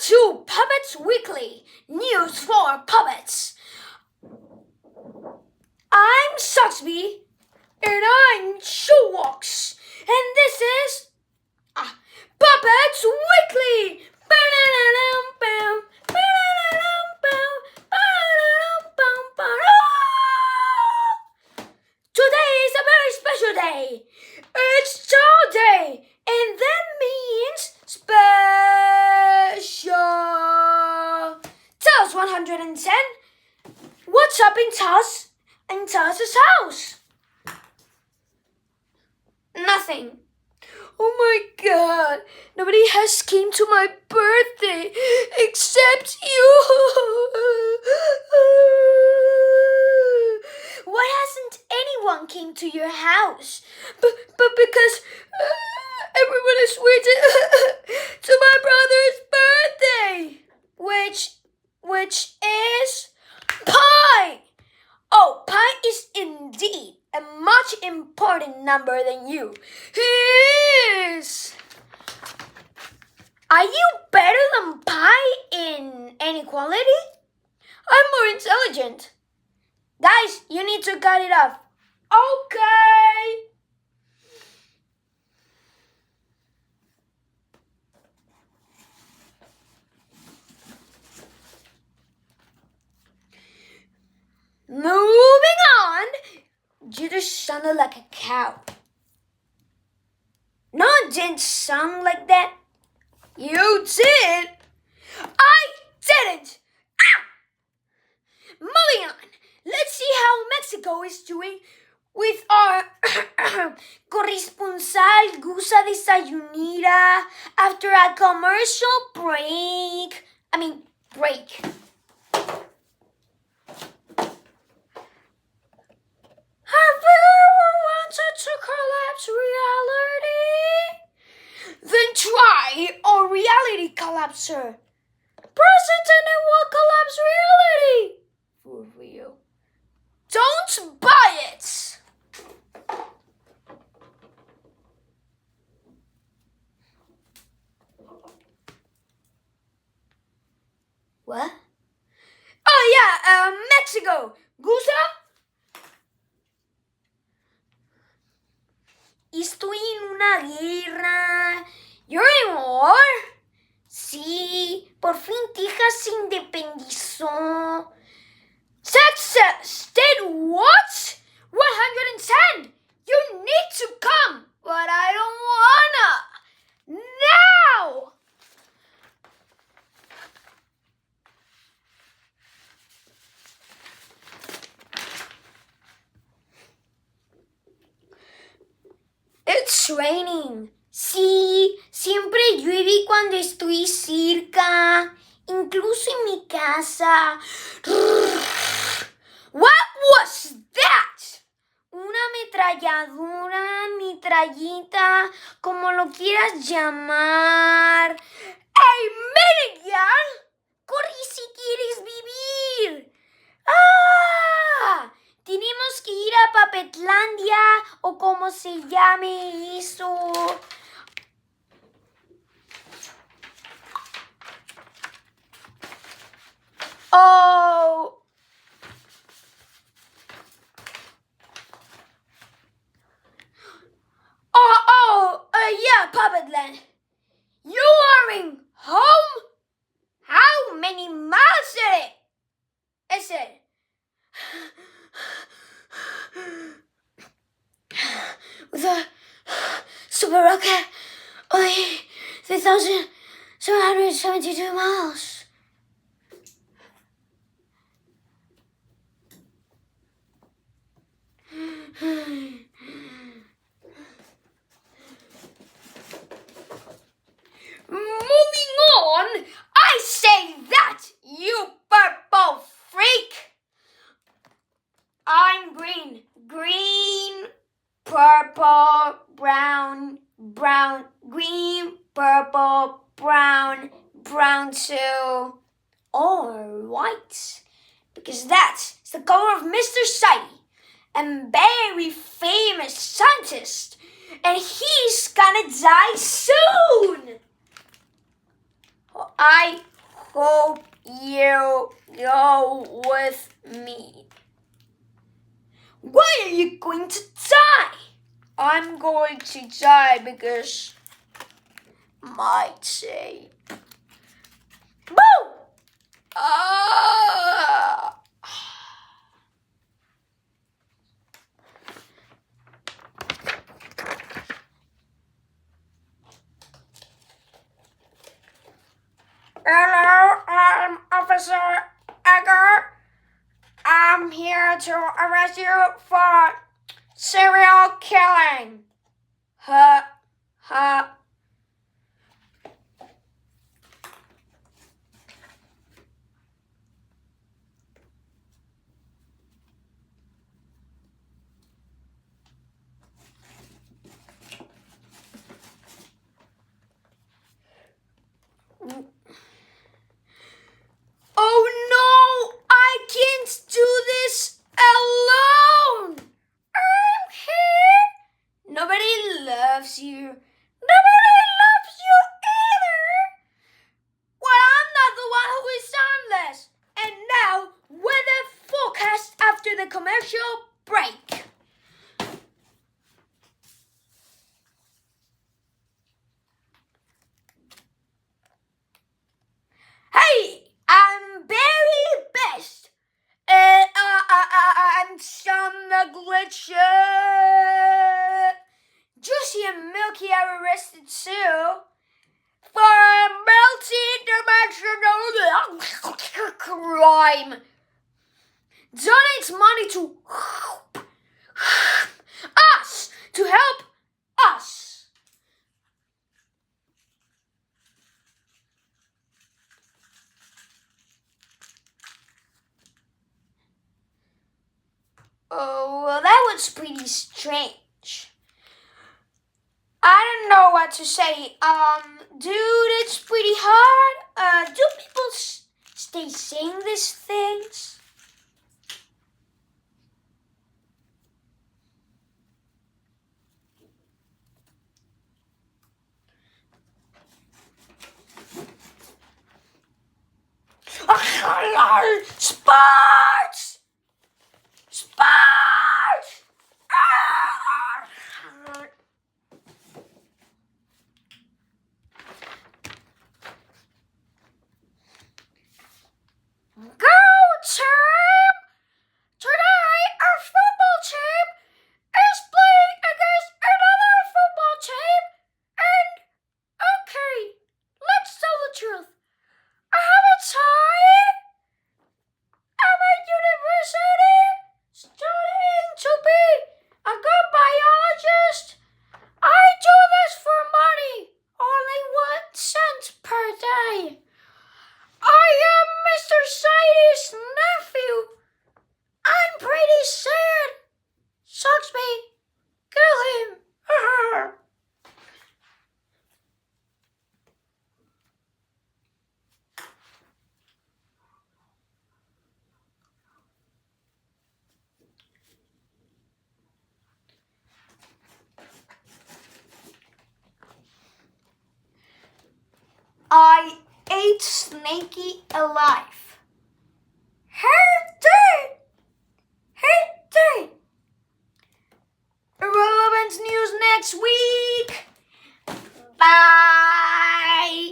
to Puppets Weekly, news for puppets. I'm Suxby, and I'm Showwalks, and this is Puppets Weekly. Today is a very special day. It's Child Day, and that means special. Taz 110. What's up in Taz and Taz's house? Nothing. Oh my God, nobody has came to my birthday except you. Why hasn't anyone came to your house? But because everyone is waiting to my brother's birthday, which is pi. Oh, pi is indeed a much important number than you. Yes. Are you better than pi in inequality? I'm more intelligent. Guys, you need to cut it off. Okay. Moving on. You just sounded like a cow. No, it didn't sound like that. You did. I didn't. Moving on. Let's see how Mexico is doing with our corresponsal Gusa Desayunera after a commercial break. Have you ever wanted to collapse reality? Then try our reality collapser. Present and it will collapse reality. For real. Don't buy it. What? Oh yeah, Mexico. Gusa? Estoy en una guerra. You're in war? Sí, por fin Texas se independizó. Texas did what? 110. You need to come, but I don't wanna. Now! It's raining. Sí, siempre llueve cuando estoy cerca, incluso en mi casa. What was that? Una ametralladora, mitrallita, como lo quieras llamar. ¡Hey, Minigun! ¡Corre si quieres vivir! ¡Ah! Tenemos que ir a Papetlandia o como se llame eso. Yeah, Puppetland. You are in home? How many miles is it? With a super rocket, only 3,772 miles. Moving on, I say that, you purple freak. I'm green. Green, purple, brown, brown, green, purple, brown, brown too, or white. Because that's the color of Mr. Sidey, a very famous scientist, and he's gonna die soon. I hope you go with me. Why are you going to die? I'm going to die because my tape. Boom! Ah! Hello, I'm Officer Egger. I'm here to arrest you for serial killing. Ha, ha. Oh no, I can't do this alone. I'm here. Nobody loves you. Nobody loves you either. Well, I'm not the one who is harmless. And now, weather forecast after the commercial break. Hey, I'm very best. And some glitches. Juicy and Milky are arrested too for multi-dimensional crime. Donate money to us to help us. Oh, well, that was pretty strange. I don't know what to say. Dude, it's pretty hard. Do people stay saying these things? Sports! Sports! Go team! Today our football team is playing against another football team, and okay, let's tell the truth. I have a tie. I'm at university studying to be a good biologist. I do this for money, only 1 cent per day. I am Mr. Sadie's nephew. I'm pretty sad. Sucks me. Kill him. I ate Snakey alive. Hey, Irrelevant news next week. Bye.